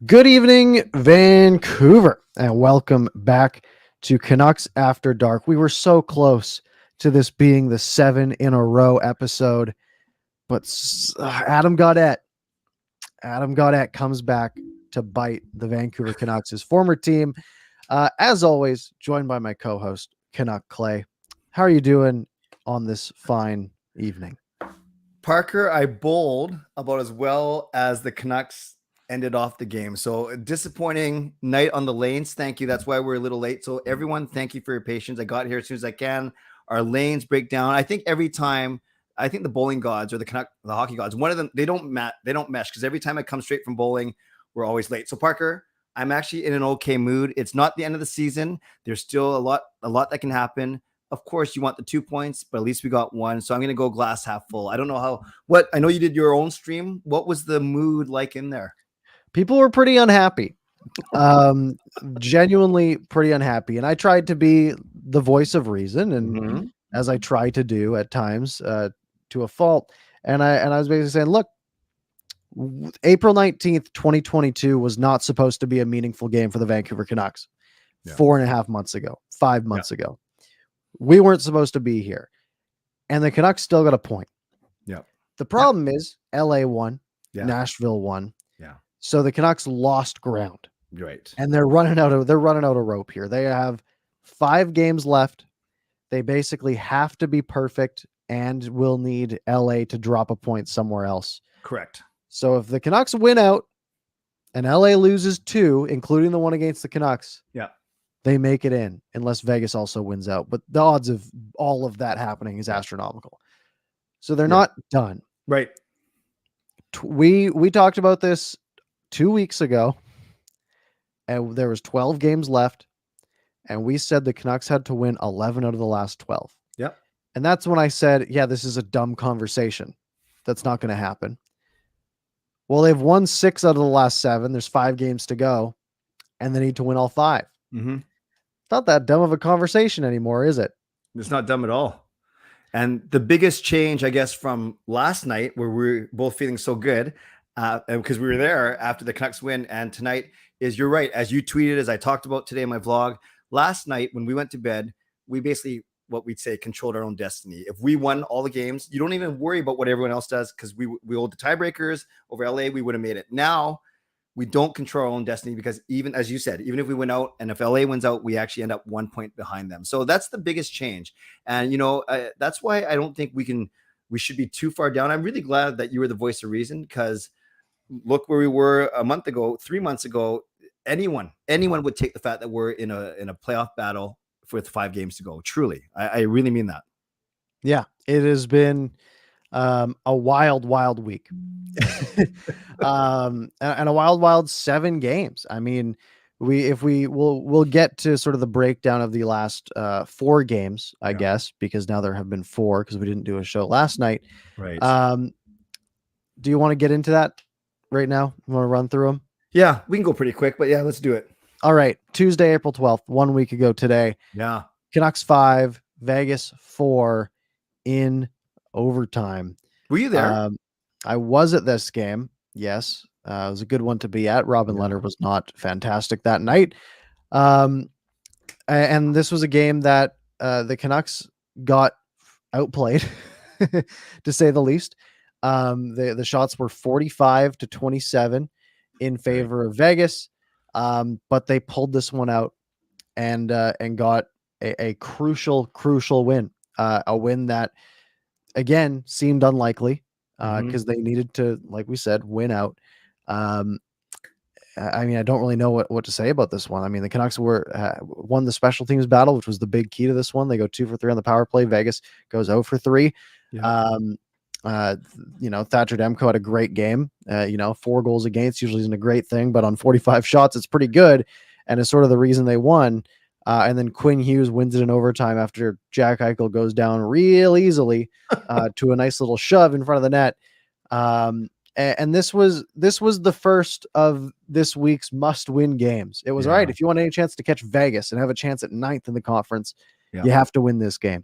Good evening, Vancouver, and welcome back to Canucks After Dark. We were so close to this being the 7 in a row episode, but Adam Gaudette comes back to bite the Vancouver Canucks, his former team. As always, joined by my co-host, Canuck Clay. How are you doing on this fine evening? Parker, I bowled about as well as the Canucks ended off the game. So disappointing night on the lanes. Thank you. That's why we're a little late. So everyone, thank you for your patience. I got here as soon as I can. Our lanes break down. I think every time, I think the bowling gods or the hockey gods, one of them, they don't mesh because every time I come straight from bowling, we're always late. So Parker, I'm actually in an okay mood. It's not the end of the season. There's still a lot that can happen. Of course, you want the 2 points, but at least we got one. So I'm going to go glass half full. I don't know I know you did your own stream. What was the mood like in there? People were pretty unhappy, genuinely pretty unhappy. And I tried to be the voice of reason, and as I try to do at times, to a fault. And I was basically saying, look, April 19th, 2022 was not supposed to be a meaningful game for the Vancouver Canucks. 4.5 months ago, 5 months ago. We weren't supposed to be here. And the Canucks still got a point. Yeah. The problem is LA won, Nashville won. Yeah. So the Canucks lost ground. Right. And they're running out of rope here. They have 5 games left. They basically have to be perfect and will need LA to drop a point somewhere else. Correct. So if the Canucks win out and LA loses 2, including the one against the Canucks, they make it in unless Vegas also wins out. But the odds of all of that happening is astronomical. So they're not done. Right. We talked about this 2 weeks ago, and there was 12 games left, and we said the Canucks had to win 11 out of the last 12. Yep. And that's when I said, this is a dumb conversation. That's not going to happen. Well, they've won 6 out of the last 7. There's 5 games to go, and they need to win all 5. Mm-hmm. Not that dumb of a conversation anymore, is it? It's not dumb at all. And the biggest change, I guess, from last night, where we're both feeling so good, because we were there after the Canucks win, and tonight is, you're right, as you tweeted, as I talked about today in my vlog, last night when we went to bed, we basically, what we'd say, controlled our own destiny. If we won all the games, you don't even worry about what everyone else does, because we owed the tiebreakers over LA, we would have made it. Now, we don't control our own destiny, because even, as you said, even if we win out and if LA wins out, we actually end up 1 point behind them. So that's the biggest change. And, that's why I don't think we should be too far down. I'm really glad that you were the voice of reason, because look where we were a month ago, 3 months ago. Anyone would take the fact that we're in a playoff battle with 5 games to go. Truly. I really mean that. Yeah. It has been a wild week. And a wild 7 games. I mean, we'll get to sort of the breakdown of the last 4 games, I guess, because now there have been 4 because we didn't do a show last night. Right. Do you want to get into that right now? You want to run through them? Yeah, we can go pretty quick, but let's do it. All right. Tuesday, April 12th, 1 week ago today. Yeah. Canucks 5, Vegas 4 in overtime. Were you there? I was at this game. Yes. It was a good one to be at. Robin Leonard was not fantastic that night. And this was a game that the Canucks got outplayed, to say the least. The shots were 45-27 in favor of Vegas. But they pulled this one out and got a crucial win. A win that, again, seemed unlikely because they needed to, like we said, win out. I mean, I don't really know what to say about this one. I mean, the Canucks won the special teams battle, which was the big key to this one. They go 2 for 3 on the power play. Vegas goes 0 for 3. Yeah. Thatcher Demko had a great game. 4 goals against usually isn't a great thing, but on 45 shots, it's pretty good. And it's sort of the reason they won. And then Quinn Hughes wins it in overtime after Jack Eichel goes down real easily to a nice little shove in front of the net. And this was the first of this week's must-win games. It was all right. If you want any chance to catch Vegas and have a chance at 9th in the conference, you have to win this game.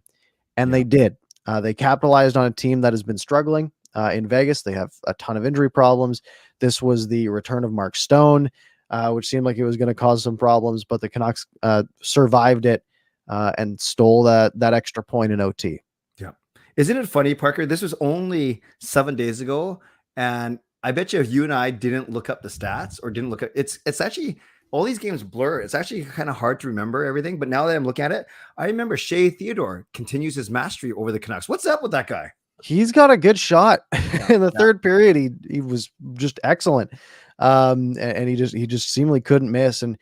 And they did. They capitalized on a team that has been struggling. in Vegas. They have a ton of injury problems. This was the return of Mark Stone, which seemed like it was going to cause some problems, but the Canucks survived it and stole that extra point in OT. Yeah. Isn't it funny, Parker? This was only 7 days ago, and I bet you if you and I didn't look up the stats or didn't look at it's actually all these games blur. It's actually kind of hard to remember everything. But now that I'm looking at it, I remember Shea Theodore continues his mastery over the Canucks. What's up with that guy? He's got a good shot in the third period. He was just excellent. And he just seemingly couldn't miss. And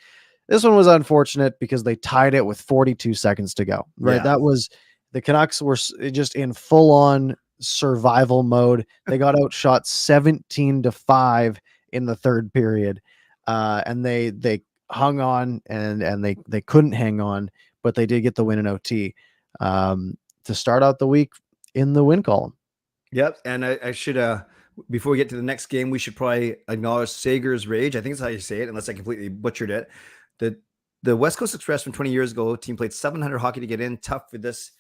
this one was unfortunate because they tied it with 42 seconds to go. Right. Yeah. That was the Canucks were just in full on survival mode. They got outshot 17-5 in the third period. And they hung on and they couldn't hang on, but they did get the win in OT to start out the week in the win column. Yep. And I should, before we get to the next game, we should probably acknowledge Sager's rage. I think that's how you say it, unless I completely butchered it. The West Coast Express from 20 years ago team played 700 hockey to get in. Tough for this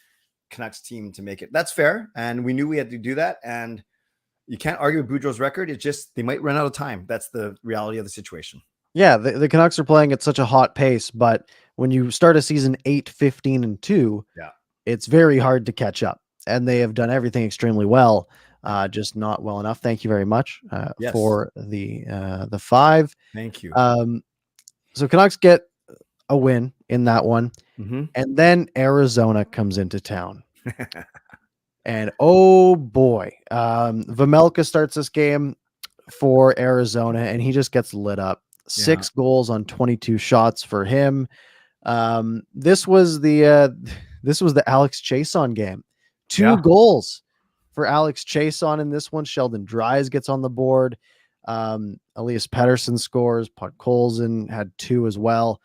Canucks team to make it. That's fair. And we knew we had to do that. And you can't argue with Boudreau's record. It's just, they might run out of time. That's the reality of the situation. Yeah. The Canucks are playing at such a hot pace, but when you start a season 8-15-2, it's very hard to catch up. And they have done everything extremely well, just not well enough. Thank you very much for the 5. Thank you. So Canucks get a win in that one. Mm-hmm. And then Arizona comes into town. And oh boy, Vejmelka starts this game for Arizona and he just gets lit up. 6 goals on 22 shots for him. This was the Alex Chason game. 2 goals for Alex Chason in this one. Sheldon Dries gets on the board. Elias Pettersson scores. Podkolzin had 2 as well.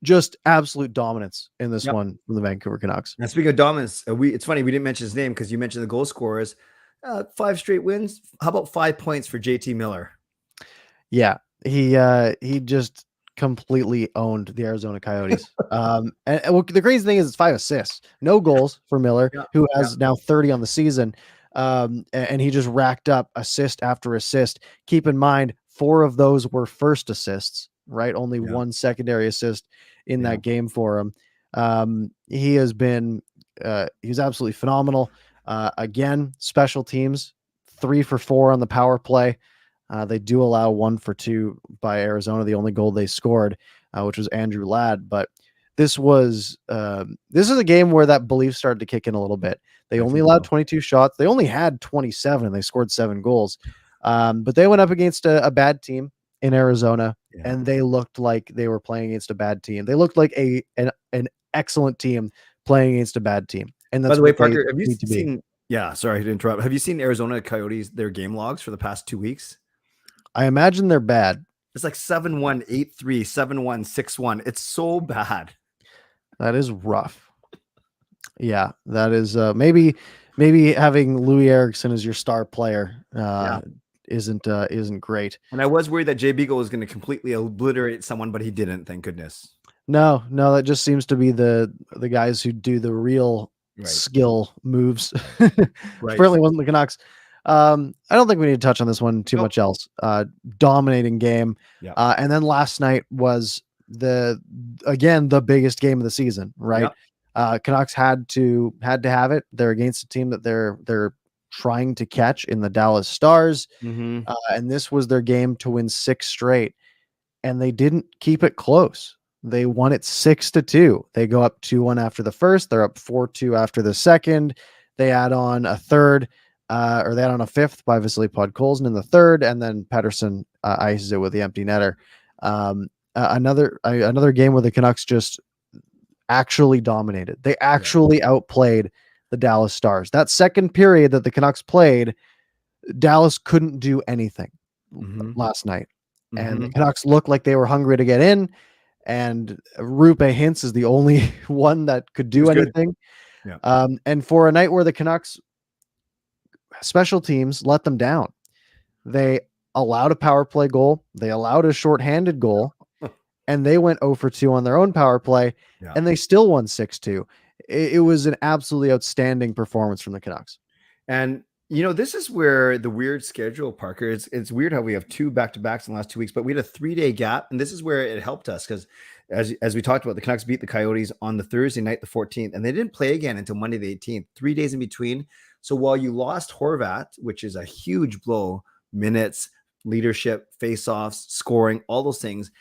Just absolute dominance in this one from the Vancouver Canucks. And speaking of dominance, it's funny we didn't mention his name because you mentioned the goal scorers. 5 straight wins. How about 5 points for JT Miller? Yeah, he just completely owned the Arizona Coyotes. And the crazy thing is it's 5 assists, no goals for Miller, who has now 30 on the season. And he just racked up assist after assist. Keep in mind, 4 of those were first assists, right? Only 1 secondary assist in that game for him. He has been, he's absolutely phenomenal. Again, special teams, 3 for 4 on the power play. They do allow 1 for 2 by Arizona. The only goal they scored, which was Andrew Ladd. But this is a game where that belief started to kick in a little bit. They only allowed 22 shots. They only had 27 and they scored 7 goals. But they went up against a bad team in Arizona and they looked like they were playing against a bad team. They looked like an excellent team playing against a bad team. And that's, by the way, Parker, have you seen, sorry to interrupt. Have you seen Arizona Coyotes, their game logs for the past 2 weeks? I imagine they're bad. It's like 7-1, 8-3, 7-1, 6-1. It's so bad. That is rough. Yeah, that is maybe having Louis Eriksson as your star player isn't great. And I was worried that Jay Beagle was going to completely obliterate someone, but he didn't, thank goodness. No, that just seems to be the guys who do the real skill moves. Apparently wasn't the Canucks. I don't think we need to touch on this one too much else. Dominating game. And then last night was the biggest game of the season, right? Canucks had to have it. They're against a team that they're trying to catch in the Dallas Stars. And this was their game to win 6 straight. And they didn't keep it close. They won it 6-2. They go up 2-1 after the first. They're up 4-2 after the second. They add on a third. Or they had on a 5th by Vasily Podkolzin in the 3rd, and then Pettersson ices it with the empty netter. Another game where the Canucks just actually dominated. They actually outplayed the Dallas Stars. That second period that the Canucks played, Dallas couldn't do anything last night. And the Canucks looked like they were hungry to get in, and Rupe Hintz is the only one that could do anything. And for a night where the Canucks special teams let them down. They allowed a power play goal. They allowed a shorthanded goal, and they went 0 for 2 on their own power play, and they still won 6-2. It was an absolutely outstanding performance from the Canucks. And This is where the weird schedule, Parker. It's weird how we have 2 back-to-backs in the last 2 weeks, but we had a 3-day gap, and this is where it helped us because, as we talked about, the Canucks beat the Coyotes on the Thursday night, the 14th, and they didn't play again until Monday the 18th. 3 days in between. So while you lost Horvat, which is a huge blow, minutes, leadership, face-offs, scoring, all those things,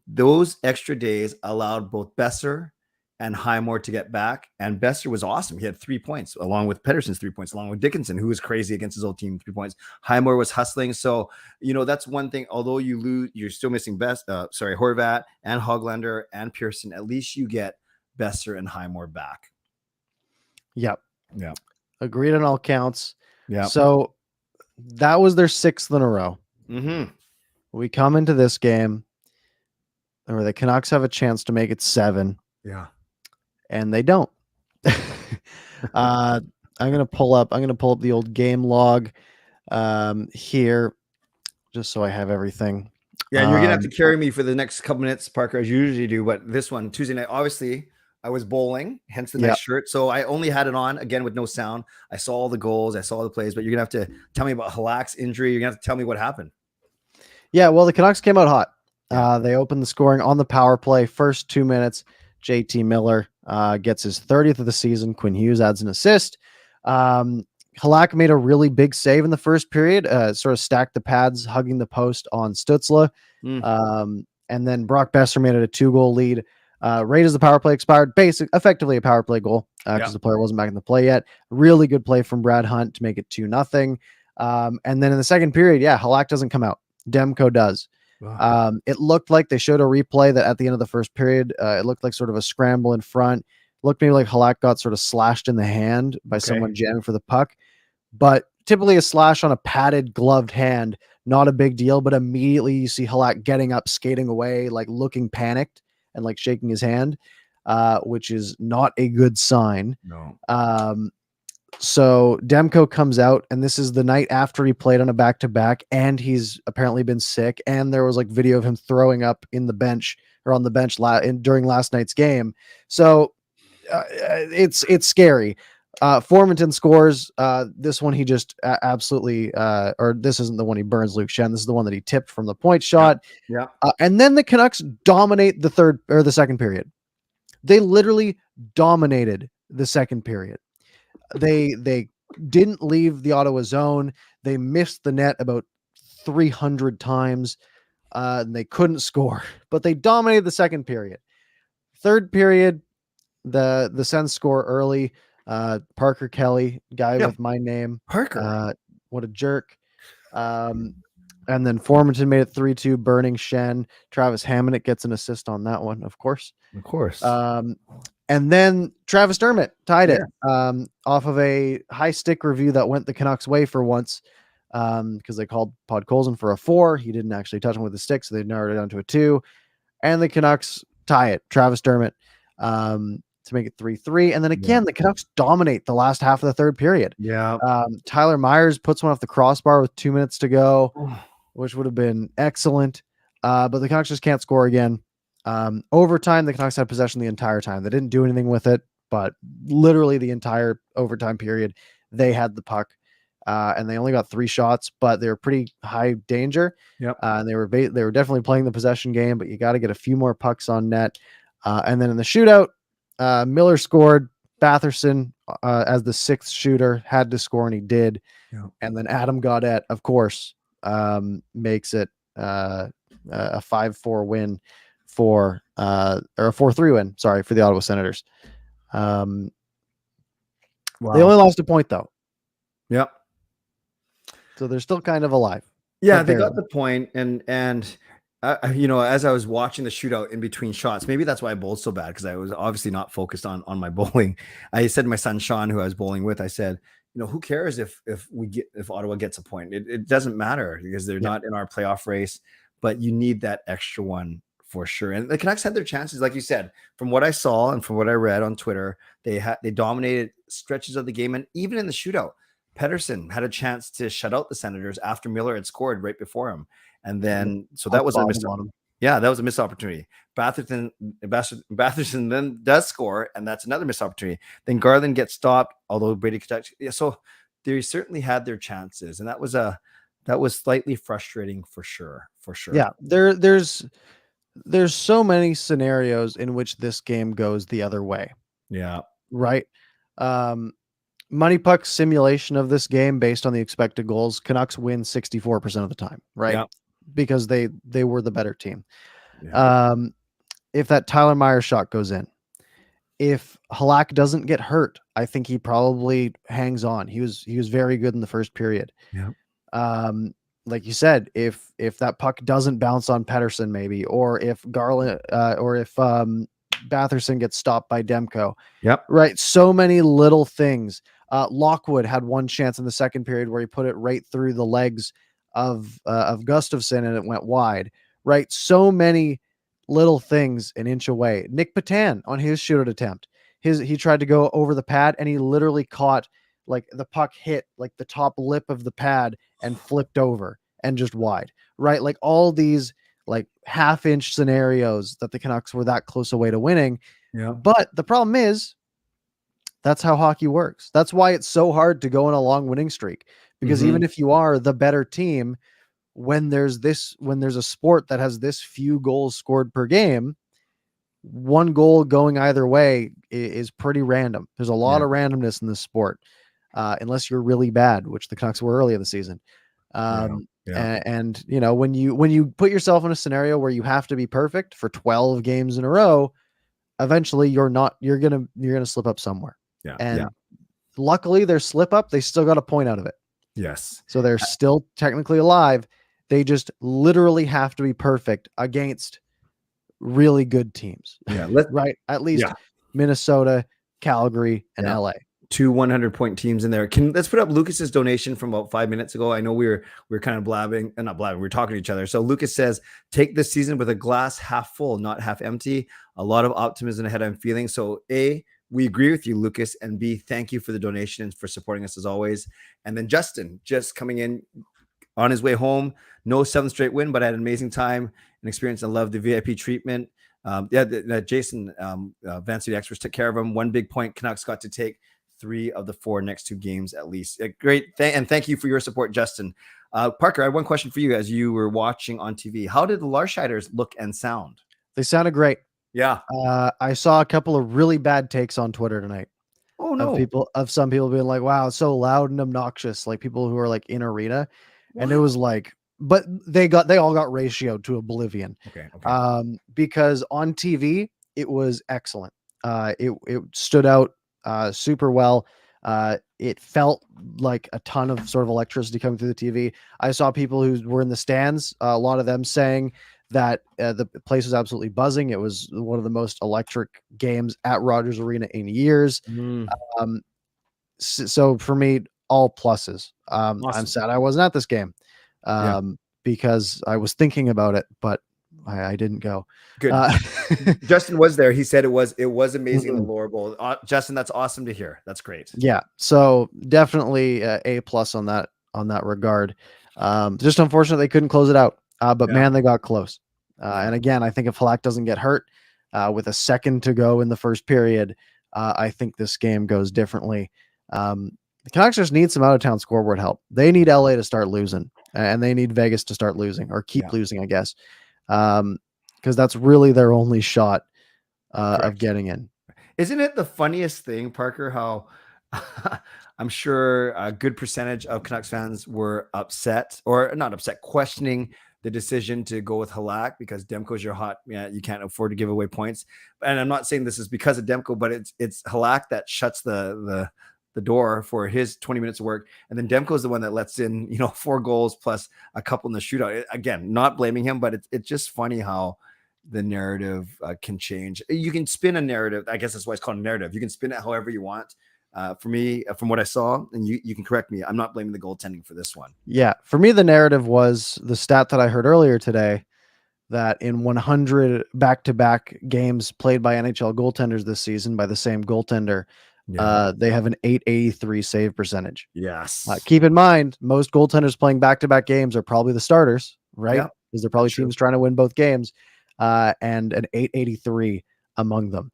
those extra days allowed both Besser and Highmore to get back. And Besser was awesome. He had 3 points, along with Pettersson's 3 points, along with Dickinson, who was crazy against his old team, 3 points. Highmore was hustling. So, that's one thing. Although you lose, you're still missing Horvat and Hoglander and Pearson. At least you get Besser and Highmore back. Yep. Yeah. Agreed on all counts. Yeah. So that was their 6th in a row. Mm-hmm. We come into this game where the Canucks have a chance to make it 7. Yeah. And they don't. I'm gonna pull up the old game log here, just so I have everything. Yeah, and you're gonna have to carry me for the next couple minutes, Parker, as you usually do. But this one, Tuesday night, obviously, I was bowling, hence the nice shirt. So I only had it on again with no sound. I saw all the goals, I saw all the plays, but you're gonna have to tell me about Halak's injury. You're gonna have to tell me what happened. Yeah, well, the Canucks came out hot. They opened the scoring on the power play. First 2 minutes, JT Miller gets his 30th of the season. Quinn Hughes adds an assist. Halak made a really big save in the first period, sort of stacked the pads, hugging the post on Stützle. And then Brock Besser made it a 2-goal lead. Right as the power play expired, effectively a power play goal because the player wasn't back in the play yet. Really good play from Brad Hunt to make it 2-0. And then in the second period, Halak doesn't come out. Demko does. Wow. It looked like they showed a replay that at the end of the first period, it looked like sort of a scramble in front. Looked maybe like Halak got sort of slashed in the hand by someone jamming for the puck. But typically a slash on a padded, gloved hand, not a big deal. But immediately you see Halak getting up, skating away, like looking panicked and like shaking his hand, which is not a good sign. No. So Demko comes out, and this is the night after he played on a back-to-back, and he's apparently been sick. And there was like video of him throwing up in the bench or on the bench during last night's game. So it's scary. Formanton scores. This one he just absolutely, or this isn't the one he burns Luke Shen. This is the one that he tipped from the point shot. Yeah. And then the Canucks dominate the second period. They literally dominated the second period. They didn't leave the Ottawa zone. They missed the net about 300 times. And they couldn't score, but they dominated the second period. Third period, the Sens score early. Parker Kelly, guy with my name. Parker. What a jerk. And then Formanton made it 3-2, burning Shen. Travis Hamonic gets an assist on that one, of course. Of course. And then Travis Dermott tied it off of a high stick review that went the Canucks' way for once because they called Podkolzin for a 4. He didn't actually touch him with the stick, so they narrowed it down to a 2. And the Canucks tie it. Travis Dermott to make it 3-3. And then again, the Canucks dominate the last half of the third period. Yeah. Tyler Myers puts one off the crossbar with 2 minutes to go, which would have been excellent. But the Canucks just can't score again. Overtime, the Canucks had possession the entire time. They didn't do anything with it, but literally the entire overtime period, they had the puck. And they only got 3 shots, but they were pretty high danger. Yep. And they were definitely playing the possession game, but you got to get a few more pucks on net. And then in the shootout, Miller scored. Batherson, as the 6th shooter, had to score, and he did. Yep. And then Adam Gaudette, of course, makes it a 5-4 win or a 4-3 win, for the Ottawa Senators. Wow. They only lost a point, though. Yep. So they're still kind of alive. Yeah, they got the point, and as I was watching the shootout in between shots, maybe that's why I bowled so bad, because I was obviously not focused on my bowling. I said to my son Sean, who I was bowling with, I said, who cares if Ottawa gets a point? It doesn't matter because they're not in our playoff race, but you need that extra one for sure. And the Canucks had their chances, like you said. From what I saw and from what I read on Twitter, they dominated stretches of the game, and even in the shootout, Pettersson had a chance to shut out the Senators after Miller had scored right before him. And then, so that was a missed opportunity. Yeah, that was a missed opportunity. Batherson then does score, and that's another missed opportunity. Then Garland gets stopped, although Brady Tkachuk. Yeah, so they certainly had their chances, and that was slightly frustrating for sure. For sure. Yeah, there's so many scenarios in which this game goes the other way, Yeah. right? Um, Money Puck's simulation of this game based on the expected goals, Canucks win 64% of the time, right? Yeah. Because they were the better team. Yeah. If that Tyler Myers shot goes in, if Halak doesn't get hurt, I think he probably hangs on. He was very good in the first period. Yeah. Like you said, if that puck doesn't bounce on Pettersson, maybe, or if Garland, or if Batherson gets stopped by Demko, Yep. right? So many little things. Lockwood had one chance in the second period where he put it right through the legs of Gustafsson and it went wide. Right? So many little things an inch away. Nick Patan on his shootout attempt, he tried to go over the pad and he literally caught, like, the puck hit like the top lip of the pad and flipped over and just wide. Right? Like all these like half-inch scenarios that the Canucks were that close away to winning. Yeah. But the problem is that's how hockey works. That's why it's so hard to go on a long winning streak, because even if you are the better team, when there's a sport that has this few goals scored per game, one goal going either way is pretty random. There's a lot of randomness in this sport, unless you're really bad, which the Canucks were early in the season. And you know, when you put yourself in a scenario where you have to be perfect for 12 games in a row, eventually you're gonna slip up somewhere. And luckily their slip up, they still got a point out of it. Yes. So they're still technically alive. They just literally have to be perfect against really good teams. Yeah. Right? At least Minnesota, Calgary, and LA. 2 100-point teams in there. Let's put up Lucas's donation from about 5 minutes ago. I know we were kind of blabbing, not blabbing, we were talking to each other. So Lucas says, take this season with a glass half full, not half empty. A lot of optimism ahead I'm feeling. So A, we agree with you, Lucas, and B, thank you for the donation and for supporting us as always. And then Justin just coming in on his way home. No 7th straight win, but I had an amazing time and experience and loved the VIP treatment. Jason, Vance the experts took care of him. One big point, Canucks got to take 3 of the 4 next 2 games at least. Great. And thank you for your support, Justin. Parker, I have one question for you as you were watching on TV. How did the Larshiders look and sound? They sounded great. Yeah. I saw a couple of really bad takes on Twitter tonight. Oh no. Of some people being like, wow, it's so loud and obnoxious, like people who are like in arena. What? And it was like, but they all got ratioed to oblivion. Okay. Because on TV it was excellent. It stood out super well. It felt like a ton of sort of electricity coming through the TV. I saw people who were in the stands, a lot of them saying that the place was absolutely buzzing. It was one of the most electric games at Rogers Arena in years. So for me, all pluses. Awesome. I'm sad I wasn't at this game because I was thinking about it, but I didn't go. Good. Justin was there. He said it was amazing in the lower bowl. Justin, that's awesome to hear. That's great. Yeah. So definitely A+ on that regard. Just unfortunate they couldn't close it out. But man, they got close. And again, I think if Halak doesn't get hurt with a second to go in the first period, I think this game goes differently. The Canucks just need some out-of-town scoreboard help. They need LA to start losing, and they need Vegas to start losing or keep losing, I guess, because that's really their only shot of getting in. Isn't it the funniest thing, Parker, how I'm sure a good percentage of Canucks fans were upset, or not upset, questioning the decision to go with Halak because Demko's your hot. Yeah, you can't afford to give away points. And I'm not saying this is because of Demko, but it's Halak that shuts the door for his 20 minutes of work, and then Demko's the one that lets in 4 goals plus a couple in the shootout. Again, not blaming him, but it's just funny how the narrative can change. You can spin a narrative. I guess that's why it's called a narrative. You can spin it however you want. For me, from what I saw, and you can correct me, I'm not blaming the goaltending for this one. Yeah, for me, the narrative was the stat that I heard earlier today, that in 100 back-to-back games played by NHL goaltenders this season by the same goaltender, they have an .883 save percentage. Yes. Keep in mind, most goaltenders playing back-to-back games are probably the starters, right? Because they're probably teams trying to win both games, and an .883 among them.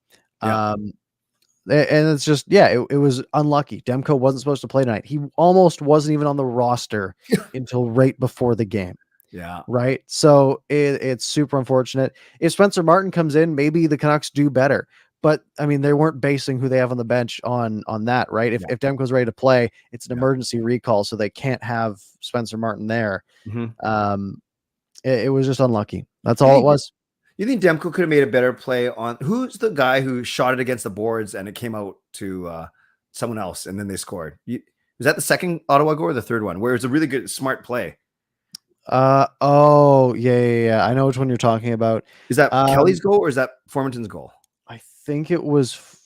And it's just, it was unlucky. Demko wasn't supposed to play tonight. He almost wasn't even on the roster until right before the game. Yeah. Right. So it's super unfortunate. If Spencer Martin comes in, maybe the Canucks do better. But I mean, they weren't basing who they have on the bench on that, right? If Demko's ready to play, it's an emergency recall, so they can't have Spencer Martin there. It was just unlucky. That's all it was. You think Demko could have made a better play on who's the guy who shot it against the boards and it came out to someone else and then they scored? Was that the second Ottawa goal or the third one? Where it was a really good, smart play. Oh yeah. I know which one you're talking about. Is that Kelly's goal or is that Formanton's goal? I think it was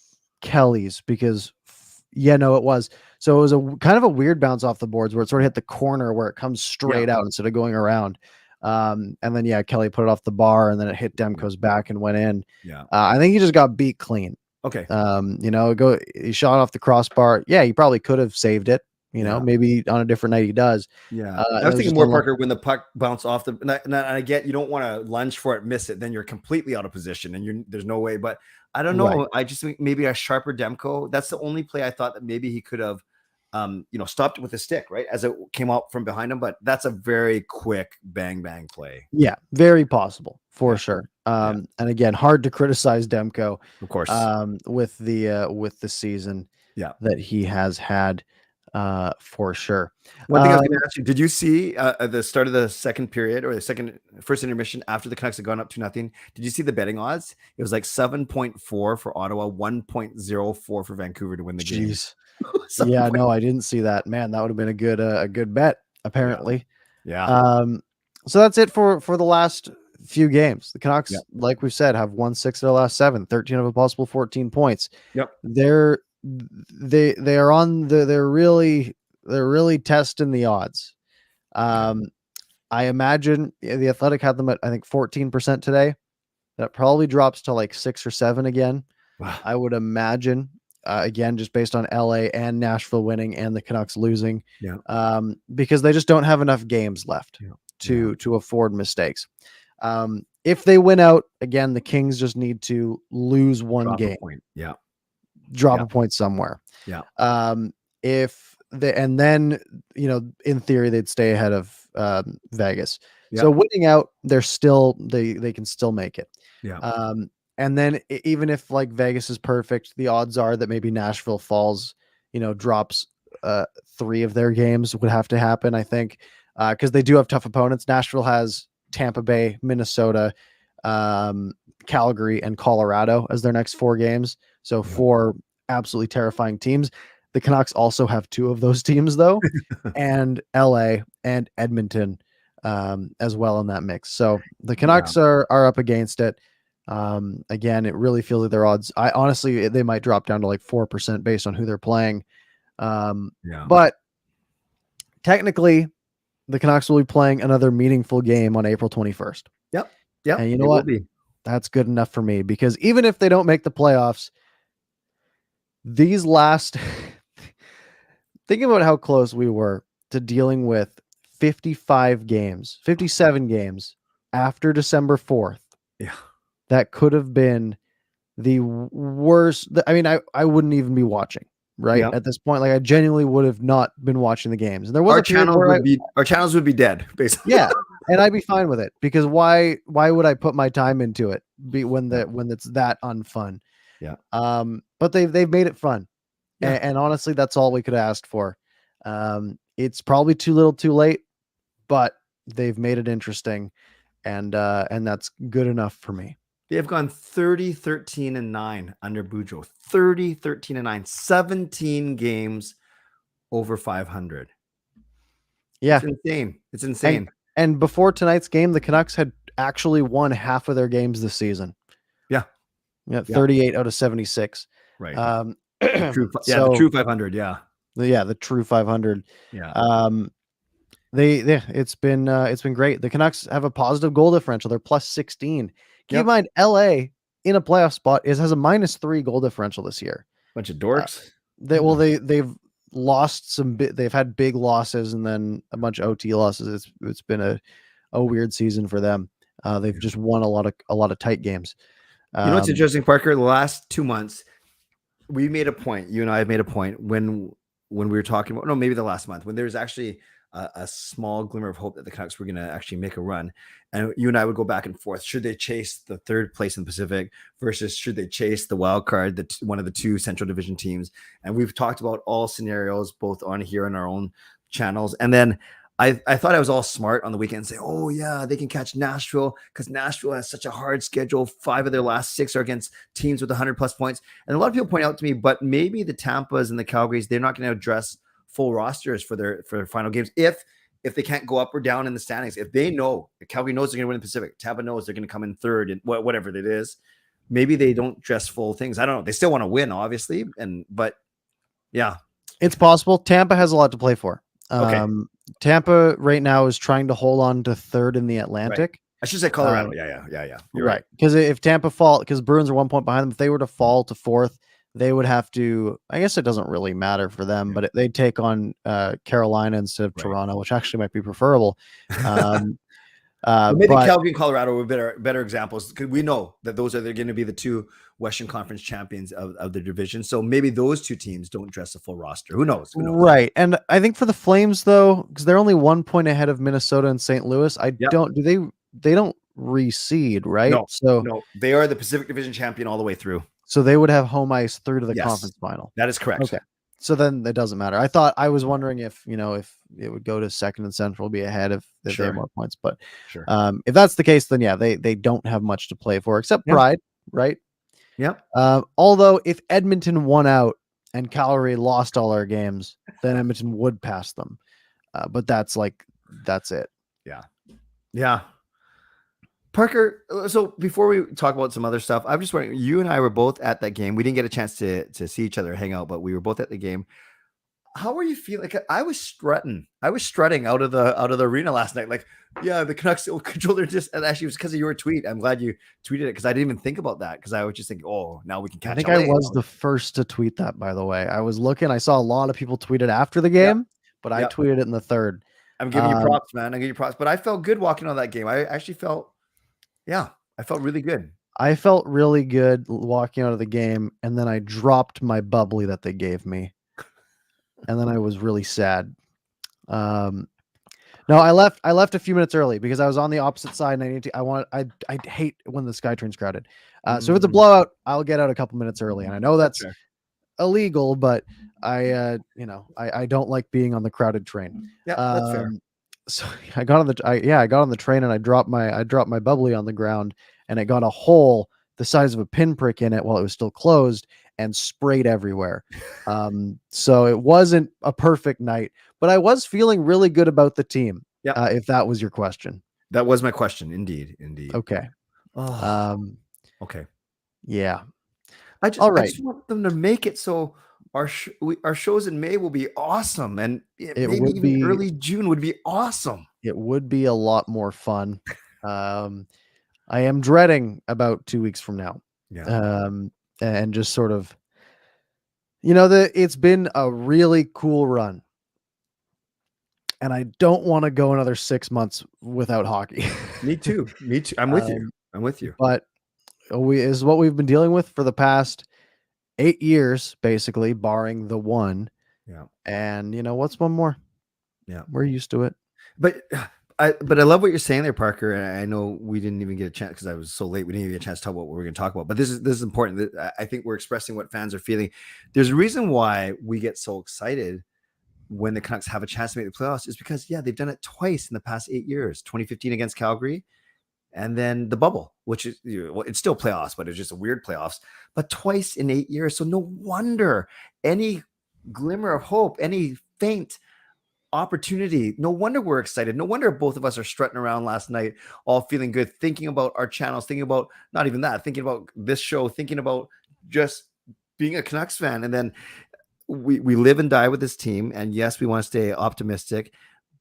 Kelly's because no, it was. So it was a kind of a weird bounce off the boards where it sort of hit the corner where it comes straight out instead of going around. And then Kelly put it off the bar and then it hit Demko's back and went in. I think he just got beat clean. Okay. He shot off the crossbar. Yeah, he probably could have saved it. Maybe on a different night he does. Yeah. I was thinking more, Parker, when the puck bounced off and I get you don't want to lunge for it, miss it, then you're completely out of position and there's no way. But I don't know. Right. I just think maybe a sharper Demko. That's the only play I thought that maybe he could have stopped it with a stick, right? As it came out from behind him. But that's a very quick bang play. Yeah, very possible for sure. And again, hard to criticize Demko, of course, with the season that he has had. For sure. One thing I was going to ask you, did you see at the start of the second period or the first intermission after the Canucks had gone up 2-0? Did you see the betting odds? It was like 7.4 for Ottawa, 1.04 for Vancouver to win the game. Yeah, no, I didn't see that. Man, that would have been a good bet, apparently. Yeah. So that's it for the last few games. The Canucks, like we've said, have won 6 of their last 7, 13 of a possible 14 points. Yep. They're really testing the odds. I imagine the Athletic had them at, I think, 14% today. That probably drops to like 6 or 7 again. Wow. I would imagine, again, just based on LA and Nashville winning and the Canucks losing, because they just don't have enough games left to afford mistakes. If they win out again, the Kings just need to lose one game. Drop a point somewhere. And then, in theory, they'd stay ahead of Vegas. So winning out, they can still make it. And then even if like Vegas is perfect, the odds are that maybe Nashville falls, drops 3 of their games would have to happen, I think, because they do have tough opponents. Nashville has Tampa Bay, Minnesota, Calgary, and Colorado as their next 4 games. So 4 absolutely terrifying teams. The Canucks also have 2 of those teams, though, and LA and Edmonton as well in that mix. So the Canucks are up against it. Again, it really feels like their odds. Honestly, they might drop down to like 4% based on who they're playing. But technically, the Canucks will be playing another meaningful game on April 21st. Yep. And you know what? That's good enough for me, because even if they don't make the playoffs, these last think about how close we were to dealing with 57 games after December 4th. That could have been the worst. I mean, I wouldn't even be watching at this point. Like, I genuinely would have not been watching the games. And there was our channels would be dead, basically. And I'd be fine with it, because why would I put my time into it when it's that unfun? But they've made it fun. And honestly, that's all we could have asked for. It's probably too little too late, but they've made it interesting, and that's good enough for me. They have gone 30-13-9 under Boudreau. 30-13-9, 17 games over 500. It's insane. It's insane. And before tonight's game, the Canucks had actually won half of their games this season. 38 out of 76. Right. The true 500. The true 500. It's been great. The Canucks have a positive goal differential. They're plus 16. Keep in mind, LA in a playoff spot has a -3 goal differential this year. Bunch of dorks. They've lost some. They've had big losses and then a bunch of OT losses. It's been a weird season for them. They've just won a lot of tight games. You know what's interesting, Parker? The last 2 months, we made a point. You and I have made a point when we were talking about, no, maybe the last month, when there's actually a small glimmer of hope that the Canucks were going to actually make a run. And you and I would go back and forth. Should they chase the third place in the Pacific versus should they chase the wild card, one of the two Central Division teams? And we've talked about all scenarios, both on here and our own channels. And then I thought I was all smart on the weekend and say, oh yeah, they can catch Nashville because Nashville has such a hard schedule. 5 of their last 6 are against teams with 100 plus points. And a lot of people point out to me, but maybe the Tampas and the Calgarys, they're not going to address full rosters for their final games if they can't go up or down in the standings. If they know, if Calgary knows they're going to win the Pacific, Tampa knows they're going to come in third, and whatever it is, maybe they don't dress full things. I don't know. They still want to win, obviously, but yeah, it's possible. Tampa has a lot to play for. Okay. Tampa right now is trying to hold on to third in the Atlantic. Right. I should say Colorado. Yeah. You're right. Because if Tampa fall, because Bruins are 1 point behind them, if they were to fall to fourth, they would have to, I guess it doesn't really matter for them, but they'd take on Carolina instead of Toronto, which actually might be preferable. Maybe Calgary and Colorado were better examples because we know that those are going to be the two Western Conference champions of the division. So maybe those two teams don't dress a full roster. Who knows? Right. And I think for the Flames, though, because they're only 1 point ahead of Minnesota and St. Louis, they don't reseed, right? No, they are the Pacific Division champion all the way through. So they would have home ice through to the conference final. That is correct. Okay. So then it doesn't matter. I was wondering if it would go to second and Central, be ahead if they have more points. But if that's the case, then yeah, they don't have much to play for except pride, right? Yep. Although if Edmonton won out and Calgary lost all our games, then Edmonton would pass them. But that's it. Yeah. Yeah. Parker, so before we talk about some other stuff, I'm just wondering, you and I were both at that game. We didn't get a chance to see each other hang out, but we were both at the game. How were you feeling? Like I was strutting out of the arena last night. Like, yeah, the Canucks will control their and actually it was because of your tweet. I'm glad you tweeted it because I didn't even think about that because I was just thinking, oh, now we can catch. I think I was the first to tweet that, by the way. I was looking, I saw a lot of people tweet it after the game, but I tweeted it in the third. I'm giving you props, man. I'm giving you props. But I felt good walking on that game. I actually felt I felt really good. I felt really good walking out of the game, and then I dropped my bubbly that they gave me. And then I was really sad. No, I left a few minutes early because I was on the opposite side and I hate when the sky turns crowded. So if it's a blowout, I'll get out a couple minutes early. And I know that's illegal, but I don't like being on the crowded train. Yeah, that's fair. So I got on the train and I dropped my bubbly on the ground and it got a hole the size of a pinprick in it while it was still closed and sprayed everywhere. So it wasn't a perfect night, but I was feeling really good about the team. Yeah. If that was your question. That was my question. Indeed. Okay. Okay. Yeah. I just want them to make it so our shows in May will be awesome, and maybe even early June would be awesome. It would be a lot more fun. I am dreading about 2 weeks from now. Yeah. And just sort of, it's been a really cool run, and I don't want to go another 6 months without hockey. Me too. I'm with you. But is what we've been dealing with for the past 8 years, basically, barring the one. Yeah. And what's one more? Yeah. We're used to it. But I love what you're saying there, Parker. And I know we didn't even get a chance because I was so late. We didn't even get a chance to talk about what we're going to talk about. But this is important. I think we're expressing what fans are feeling. There's a reason why we get so excited when the Canucks have a chance to make the playoffs is because, they've done it twice in the past 8 years. 2015 against Calgary. And then the bubble, which is, it's still playoffs, but it's just a weird playoffs, but twice in 8 years. So no wonder any glimmer of hope, any faint opportunity, no wonder we're excited. No wonder both of us are strutting around last night, all feeling good, thinking about our channels, thinking about not even that, thinking about this show, thinking about just being a Canucks fan. And then we live and die with this team. And yes, we want to stay optimistic.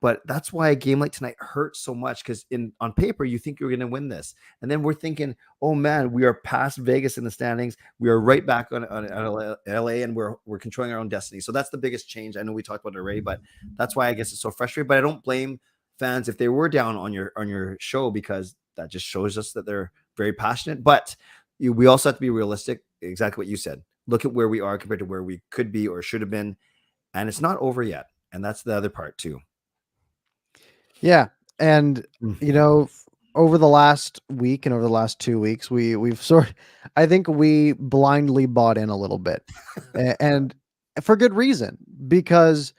But that's why a game like tonight hurts so much because on paper, you think you're going to win this. And then we're thinking, oh, man, we are past Vegas in the standings. We are right back on LA and we're controlling our own destiny. So that's the biggest change. I know we talked about it already, but that's why I guess it's so frustrating. But I don't blame fans if they were down on your show because that just shows us that they're very passionate. But we also have to be realistic. Exactly what you said. look at where we are compared to where we could be or should have been. And it's not over yet. And that's the other part too. Yeah. And, Mm. over the last week and over the last 2 weeks, I think we blindly bought in a little bit and for good reason, because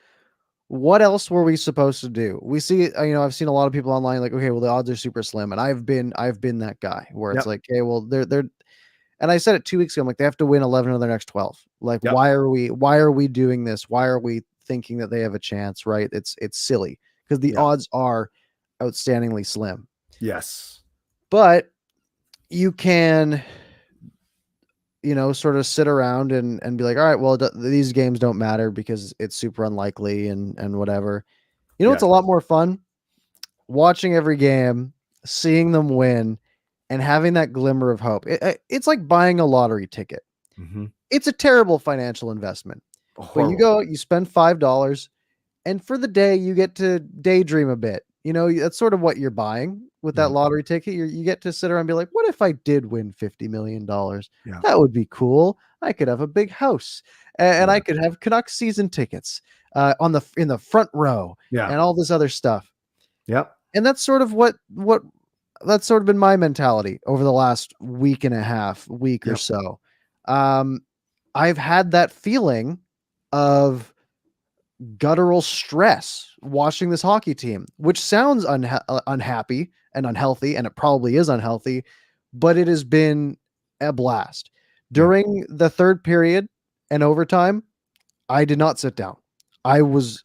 what else were we supposed to do? We see, I've seen a lot of people online like, okay, well, the odds are super slim. And I've been that guy where it's Yep. like, okay, well, and I said it 2 weeks ago, I'm like, they have to win 11 of their next 12. Like, Yep. why are we doing this? Why are we thinking that they have a chance? Right. It's silly because the Yep. odds are outstandingly slim. Yes. But you can, sort of sit around and be like, all right, well, these games don't matter because it's super unlikely and whatever. It's Yes. a lot more fun watching every game, seeing them win, and having that glimmer of hope. It's like buying a lottery ticket. Mm-hmm. It's a terrible financial investment, but you spend $5, and for the day you get to daydream a bit. That's sort of what you're buying with that lottery ticket. You get to sit around and be like, what if I did win $50 million? Yeah. That would be cool. I could have a big house, and I could have Canucks season tickets in the front row, and all this other stuff. Yep. And that's sort of what that's sort of been my mentality over the last week and a half, week or so. I've had that feeling of guttural stress watching this hockey team, which sounds unhappy and unhealthy, and it probably is unhealthy, but it has been a blast. During the third period and overtime, I did not sit down. I was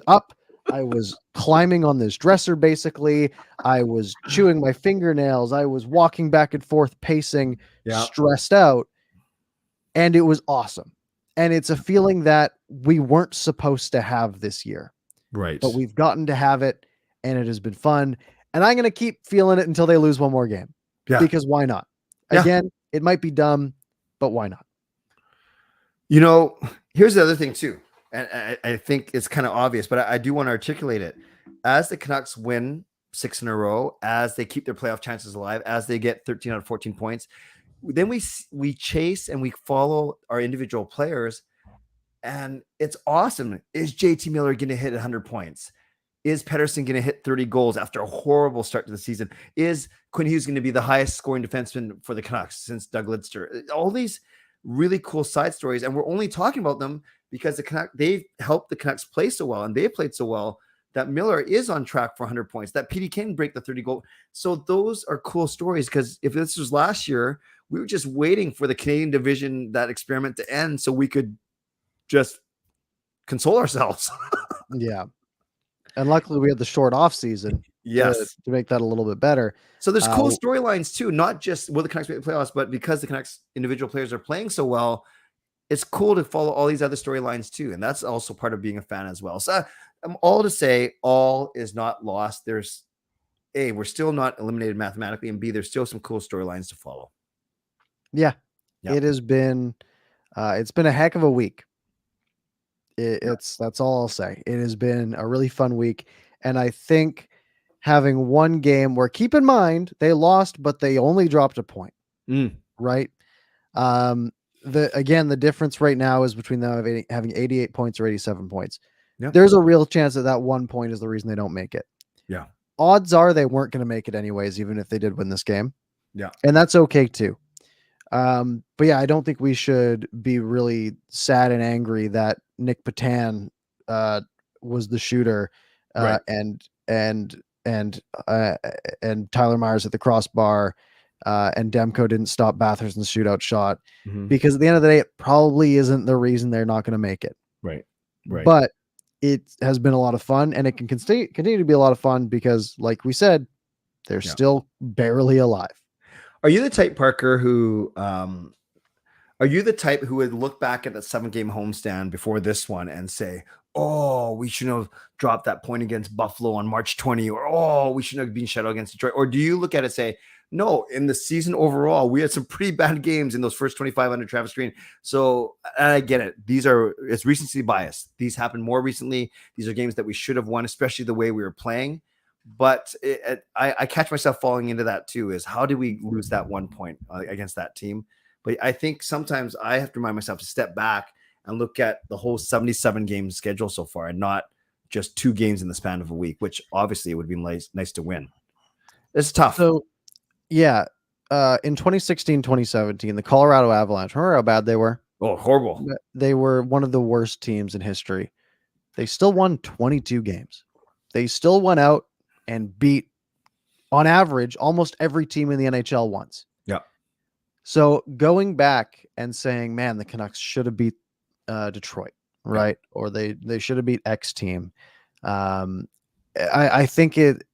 up. I was climbing on this dresser, basically. I was chewing my fingernails. I was walking back and forth, pacing, stressed out. And it was awesome. And it's a feeling that we weren't supposed to have this year. Right. But we've gotten to have it, and it has been fun. And I'm going to keep feeling it until they lose one more game. Yeah. Because why not? Yeah. Again, it might be dumb, but why not? Here's the other thing too. And I think it's kind of obvious, but I do want to articulate it. As the Canucks win 6 in a row, as they keep their playoff chances alive, as they get 13 out of 14 points, then we chase and we follow our individual players, and it's awesome. Is JT Miller going to hit 100 points? Is Pettersson going to hit 30 goals after a horrible start to the season? Is Quinn Hughes going to be the highest scoring defenseman for the Canucks since Doug Lidster? All these really cool side stories, and we're only talking about them because they've helped the Canucks play so well, and they've played so well that Miller is on track for 100 points, that PD can break the 30 goal. So those are cool stories, because if this was last year, we were just waiting for the Canadian division, that experiment, to end so we could just console ourselves. Yeah. And luckily we had the short off season to make that a little bit better. So there's cool storylines too, not just will the Canucks make the playoffs, but because the Canucks individual players are playing so well, it's cool to follow all these other storylines too. And that's also part of being a fan as well. So I'm all to say all is not lost. There's A, we're still not eliminated mathematically, and B, there's still some cool storylines to follow. Yeah. It has been, it's been a heck of a week. That's all I'll say. It has been a really fun week. And I think having one game where, keep in mind, they lost, but they only dropped a point, right? The difference right now is between them having 88 points or 87 points. Yep. There's a real chance that 1 point is the reason they don't make it. Yeah. Odds are they weren't going to make it anyways, even if they did win this game. Yeah. And that's okay too. But yeah, I don't think we should be really sad and angry that Nick Patan was the shooter, right. and Tyler Myers at the crossbar, and Demko didn't stop Batherson's shootout shot, because at the end of the day, it probably isn't the reason they're not going to make it. Right. But it has been a lot of fun, and it can continue to be a lot of fun because, like we said, they're still barely alive. Are you the type, Parker, who would look back at that 7-game homestand before this one and say, oh, we shouldn't have dropped that point against Buffalo on March 20, or, oh, we shouldn't have been shut out against Detroit? Or do you look at it and say, no, in the season overall, we had some pretty bad games in those first 25 under Travis Green. So I get it. It's recency bias. These happened more recently. These are games that we should have won, especially the way we were playing. But I catch myself falling into that too, is how did we lose that 1 point against that team? But I think sometimes I have to remind myself to step back and look at the whole 77 game schedule so far, and not just 2 games in the span of a week, which obviously it would be nice to win. It's tough. So yeah, in 2016, 2017, the Colorado Avalanche, remember how bad they were? Oh, horrible. They were one of the worst teams in history. They still won 22 games. They still went out and beat, on average, almost every team in the NHL once. Yeah. So going back and saying, man, the Canucks should have beat Detroit, right? Yeah. Or they should have beat X team. I think it,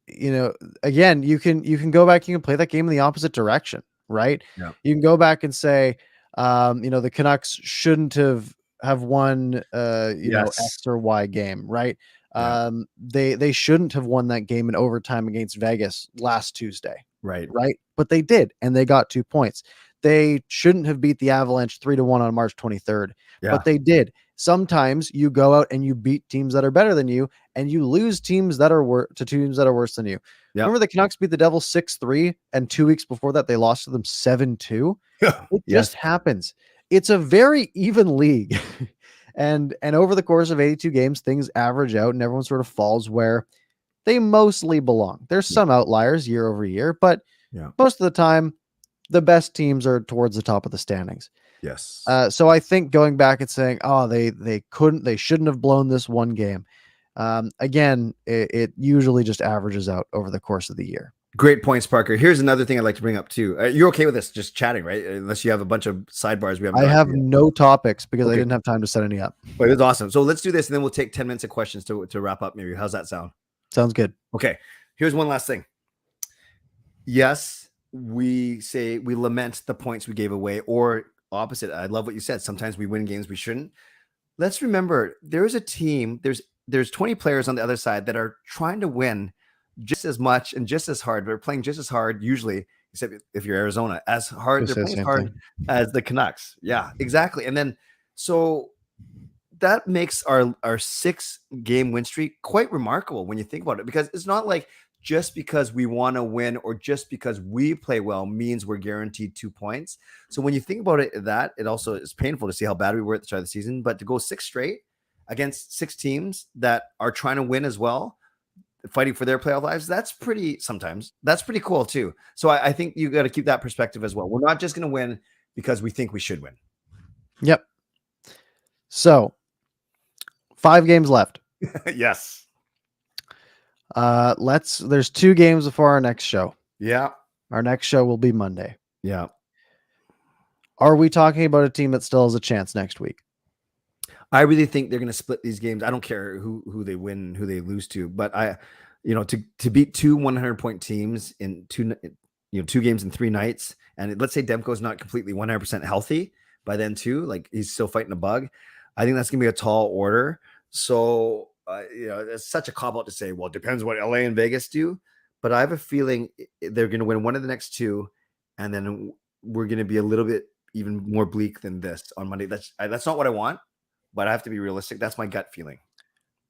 again, you can go back, you can play that game in the opposite direction, right? Yeah. You can go back and say, the Canucks shouldn't have won, X or Y game, right? Yeah. They shouldn't have won that game in overtime against Vegas last Tuesday. Right. But they did, and they got 2 points. They shouldn't have beat the Avalanche 3-1 on March 23rd, but they did. Sometimes you go out and you beat teams that are better than you, and you lose teams that are to teams that are worse than you. Yep. Remember the Canucks beat the Devils 6-3, and 2 weeks before that they lost to them 7-2. It just happens. It's a very even league. And over the course of 82 games, things average out and everyone sort of falls where they mostly belong. There's some outliers year over year, but most of the time, the best teams are towards the top of the standings. Yes. So I think going back and saying, oh, they shouldn't have blown this one game. Again, it usually just averages out over the course of the year. Great points, Parker. Here's another thing I'd like to bring up too. You're okay with this just chatting, right? Unless you have a bunch of sidebars. I have no topics because I didn't have time to set any up. But it's awesome. So let's do this, and then we'll take 10 minutes of questions to wrap up. Maybe. How's that sound? Sounds good. Okay. Here's one last thing. Yes, we lament the points we gave away, or opposite. I love what you said. Sometimes we win games we shouldn't. Let's remember there is a team. There's 20 players on the other side that are trying to win just as much and just as hard. They're playing just as hard, usually, except if you're Arizona, as hard. They're playing as hard as the Canucks. Yeah, exactly. And then so that makes our 6-game win streak quite remarkable when you think about it, because it's not like just because we want to win or just because we play well means we're guaranteed 2 points. So when you think about it, it also is painful to see how bad we were at the start of the season, but to go 6 straight against 6 teams that are trying to win as well, fighting for their playoff lives, that's pretty cool too. So I think you got to keep that perspective as well. We're not just going to win because we think we should win. Yep. So 5 games left. Yes. There's 2 games before our next show. Yeah. Our next show will be Monday. Yeah. Are we talking about a team that still has a chance next week? I really think they're going to split these games. I don't care who they win, who they lose to, but to beat 2 100-point teams in 2 games in 3 nights. And let's say Demko's not completely 100% healthy by then too, like he's still fighting a bug. I think that's going to be a tall order. So, it's such a cop out to say, well, it depends what LA and Vegas do, but I have a feeling they're going to win one of the next 2. And then we're going to be a little bit even more bleak than this on Monday. That's not what I want, but I have to be realistic. That's my gut feeling.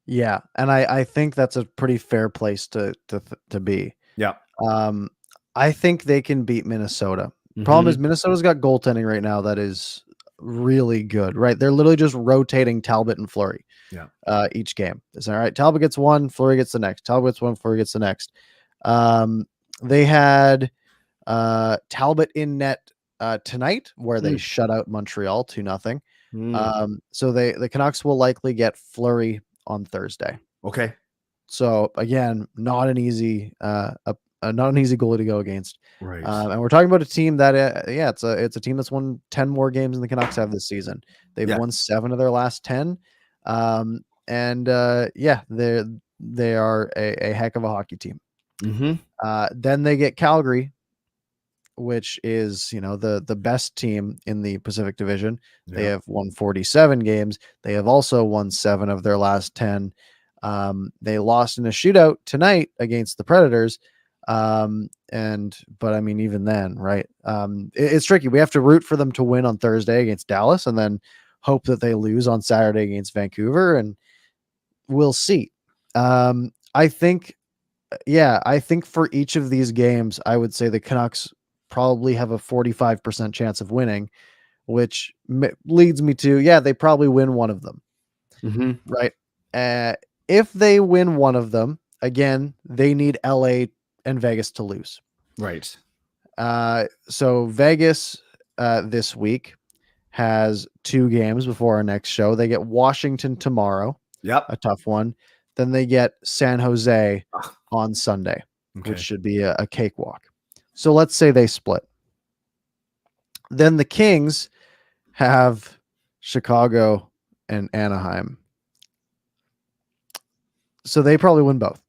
Yeah. And I think that's a pretty fair place to be. Yeah. I think they can beat Minnesota. Problem is Minnesota's got goaltending right now that is really good, right? They're literally just rotating Talbot and Fleury each game. It's all right. Talbot gets one, Fleury gets the next. Talbot gets one, Fleury gets the next. They had Talbot in net tonight where they shut out Montreal 2-0. So the Canucks will likely get Fleury on Thursday. Okay. So again, not an easy goalie to go against. Right. And we're talking about a team that it's a team that's won 10 more games than the Canucks have this season. They've won 7 of their last 10. They are a heck of a hockey team. Then they get Calgary, which is, the best team in the Pacific Division. Yeah. They have won 47 games. They have also won 7 of their last 10. They lost in a shootout tonight against the Predators. But I mean, even then, right. It's tricky. We have to root for them to win on Thursday against Dallas and then hope that they lose on Saturday against Vancouver, and we'll see. I think for each of these games, I would say the Canucks probably have a 45% chance of winning, which leads me to, they probably win one of them, Mm-hmm. right? If they win one of them, again, they need LA and Vegas to lose. Right. So Vegas this week has 2 games before our next show. They get Washington tomorrow, Yep. a tough one. Then they get San Jose Ah, on Sunday, okay. which should be a cakewalk. So let's say they split. Then the Kings have Chicago and Anaheim. So they probably win both.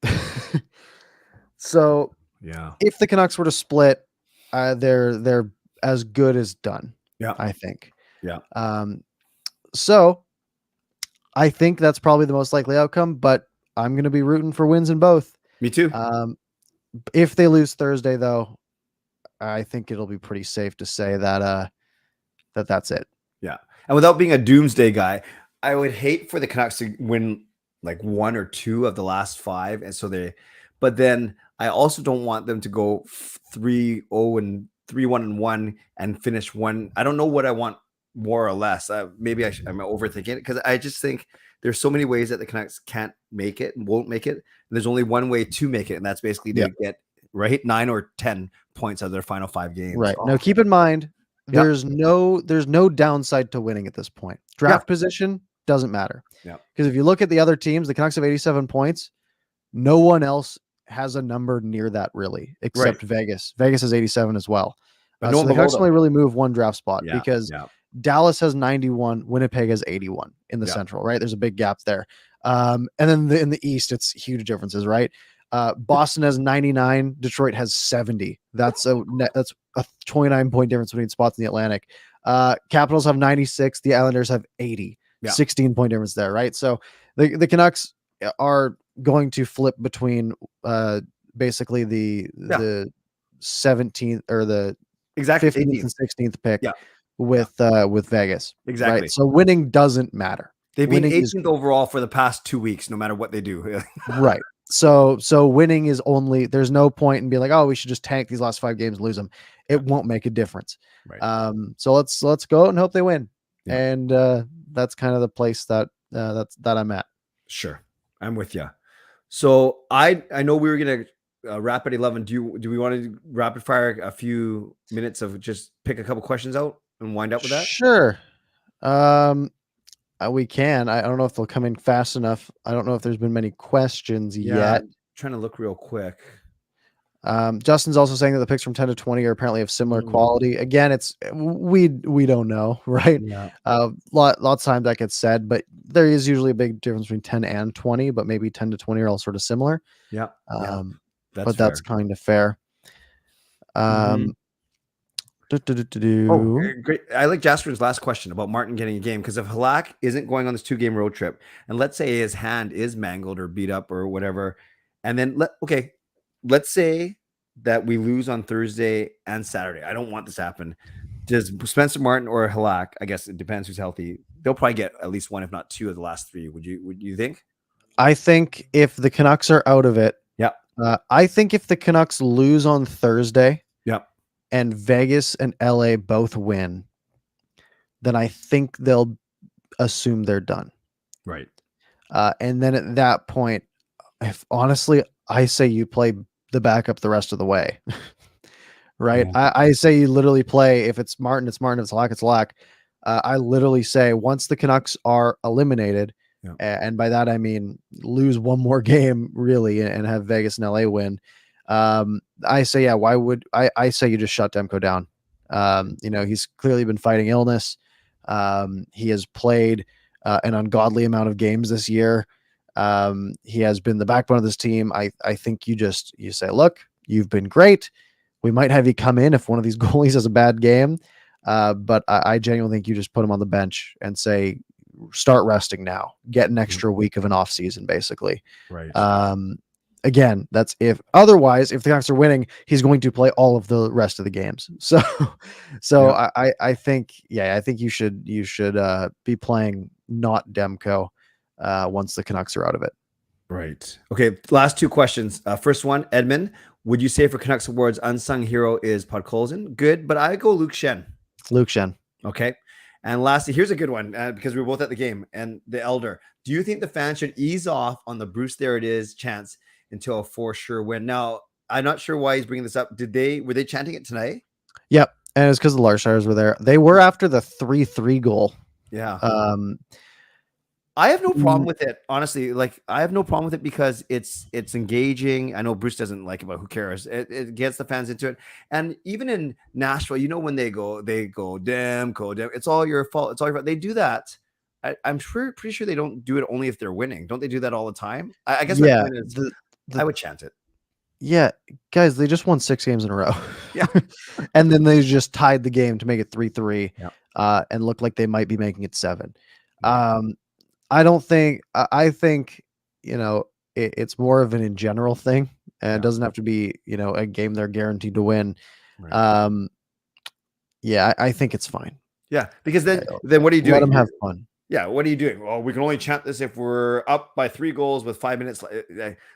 So Yeah. if the Canucks were to split, they're as good as done. Yeah. I think. Yeah. So I think that's probably the most likely outcome, but I'm going to be rooting for wins in both. Me too. If they lose Thursday, though, I think it'll be pretty safe to say that that's it. Yeah. And without being a doomsday guy, I would hate for the Canucks to win like 1 or 2 of the last 5. And so but then I also don't want them to go 3-0 and 3-1 and finish one. I don't know what I want more or less. Maybe I'm overthinking it, because I just think there's so many ways that the Canucks can't make it and won't make it. And there's only one way to make it, and that's basically to get 9 or 10 points out of their final 5 games. Right. Now, keep in mind, there's no downside to winning at this point. Draft position doesn't matter. Yeah. Because if you look at the other teams, the Canucks have 87 points. No one else has a number near that, really, except Vegas. Vegas has 87 as well. But so the Canucks only really move one draft spot, because Dallas has 91, Winnipeg has 81 in the Central, right? There's a big gap there. And then in the East, it's huge differences, right? Boston has 99, Detroit has 70. That's a 29-point difference between spots in the Atlantic. Capitals have 96, the Islanders have 80. 16-point difference there, right? So the Canucks are going to flip between basically the 17th or the 15th and 16th pick with Vegas. Exactly. Right? So winning doesn't matter. They've been 18th overall for the past 2 weeks, no matter what they do. Right. So winning is only, there's no point in being like, oh, we should just tank these last 5 games and lose them. It won't make a difference. Right. So let's go and hope they win. Yeah. And that's kind of the place that I'm at. Sure. I'm with you. So I know we were going to wrap at 11. Do we want to rapid fire a few minutes of just pick a couple questions out and wind up with that? Sure. We can. I don't know if they'll come in fast enough. I don't know if there's been many questions yet. I'm trying to look real quick. Justin's also saying that the picks from 10 to 20 are apparently of similar quality. Again, it's we don't know, right? Yeah. Lots of times that gets said, but there is usually a big difference between 10 and 20, but maybe 10 to 20 are all sort of similar. Yeah. That's kind of fair. Great. I like Jasper's last question about Martin getting a game, because if Halak isn't going on this 2-game road trip, and let's say his hand is mangled or beat up or whatever, and then let's say that we lose on Thursday and Saturday. I don't want this to happen. Does Spencer Martin or Halak, I guess it depends who's healthy, they'll probably get at least 1, if not 2 of the last 3. Would you think? I think if the Canucks are out of it, I think if the Canucks lose on Thursday, and Vegas and LA both win, then I think they'll assume they're done. Right. And then at that point, if honestly, I say you play the backup the rest of the way. Right. Yeah. I say you literally play, if it's Martin, it's Martin, if it's Lack, it's Lack. I literally say once the Canucks are eliminated, and by that I mean lose one more game really and have Vegas and LA win. I say, why would I say you just shut Demko down? He's clearly been fighting illness. He has played an ungodly amount of games this year. He has been the backbone of this team. I think you say, look, you've been great. We might have you come in if one of these goalies has a bad game. But I genuinely think you just put him on the bench and say, start resting now, get an extra week of an off season, basically. Right. Again, that's if the Canucks are winning, he's going to play all of the rest of the games. So I think you should be playing not Demko once the Canucks are out of it. Right. Okay. Last 2 questions. First one, Edmund, Would you say for Canucks Awards, unsung hero is Podkolzin? Good, but I go Luke Shen. Luke Shen. Okay. And lastly, here's a good one because we were both at the game. And the elder, do you think the fans should ease off on the Bruce There It Is chants until a for sure win? Now, I'm not sure why he's bringing this up. Were they chanting it tonight? Yep. And it's because the Larshires were there. They were after the 3-3 goal. Yeah. I have no problem with it, honestly. Like, I have no problem with it because it's engaging. I know Bruce doesn't like it, but who cares? It gets the fans into it. And even in Nashville, when they go, damn, it's all your fault. It's all your fault. They do that. I'm pretty sure they don't do it only if they're winning. Don't they do that all the time? I guess my point is, I would chant it. Yeah, guys, they just won 6 games in a row. Yeah. And then they just tied the game to make it 3-3 Yeah. and look like they might be making it 7. I think, it's more of an in general thing. And it doesn't have to be, a game they're guaranteed to win. Right. I think it's fine. Yeah, because then what are you doing? Let them have fun. Yeah, what are you doing? Well, we can only chant this if we're up by 3 goals with 5 minutes.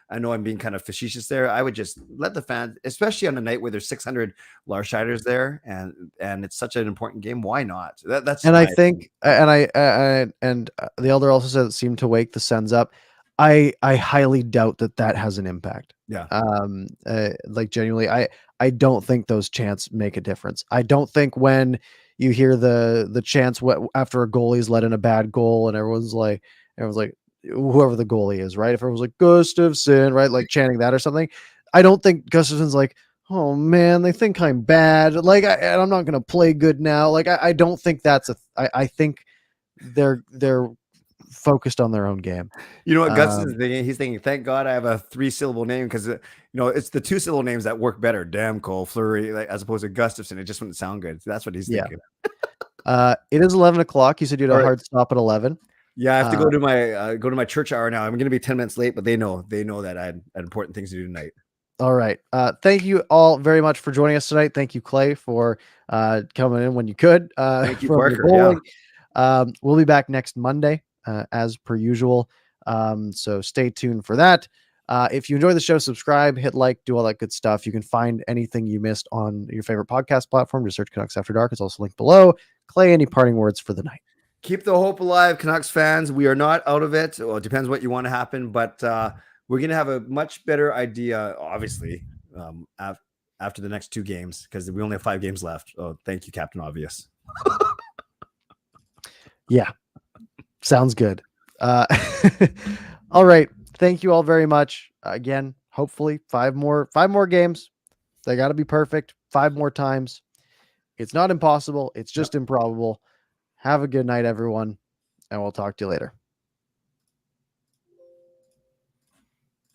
I know I'm being kind of facetious there. I would just let the fans, especially on a night where there's 600 Larshiders there, and it's such an important game. Why not? That's. And I think, and the elder also said it seemed to wake the Sens up. I highly doubt that has an impact. Yeah. Like genuinely, I don't think those chants make a difference. I don't think when you hear the chants after a goalie's let in a bad goal and everyone's like whoever the goalie is, right? If everyone's like Gustafsson, right? Like chanting that or something. I don't think Gustafsson's like, oh man, they think I'm bad. Like I'm not going to play good now. Like I don't think that's I think they're focused on their own game. You know what Gus is thinking? He's thinking, thank God I have a 3-syllable name because it's the 2-syllable names that work better. Damn, Cole, Fleury, as opposed to Gustafsson. It just wouldn't sound good. So that's what he's thinking. It is 11 o'clock. You said you had a hard stop at 11. Yeah, I have to go to my church hour now. I'm going to be 10 minutes late, but they know that I had important things to do tonight. All right. Thank you all very much for joining us tonight. Thank you, Clay, for coming in when you could. Thank you, Parker. We'll be back next Monday. As per usual. So stay tuned for that. If you enjoy the show, subscribe, hit like, do all that good stuff. You can find anything you missed on your favorite podcast platform. Just search Canucks After Dark. It's also linked below. Clay, any parting words for the night? Keep the hope alive, Canucks fans. We are not out of it. Well, it depends what you want to happen, but we're going to have a much better idea, obviously, after the next 2 games, because we only have 5 games left. Oh, thank you, Captain Obvious. Yeah. Sounds good. All right. Thank you all very much. Again, hopefully 5 more games. They got to be perfect 5 more times. It's not impossible. It's just improbable. Have a good night, everyone, and we'll talk to you later.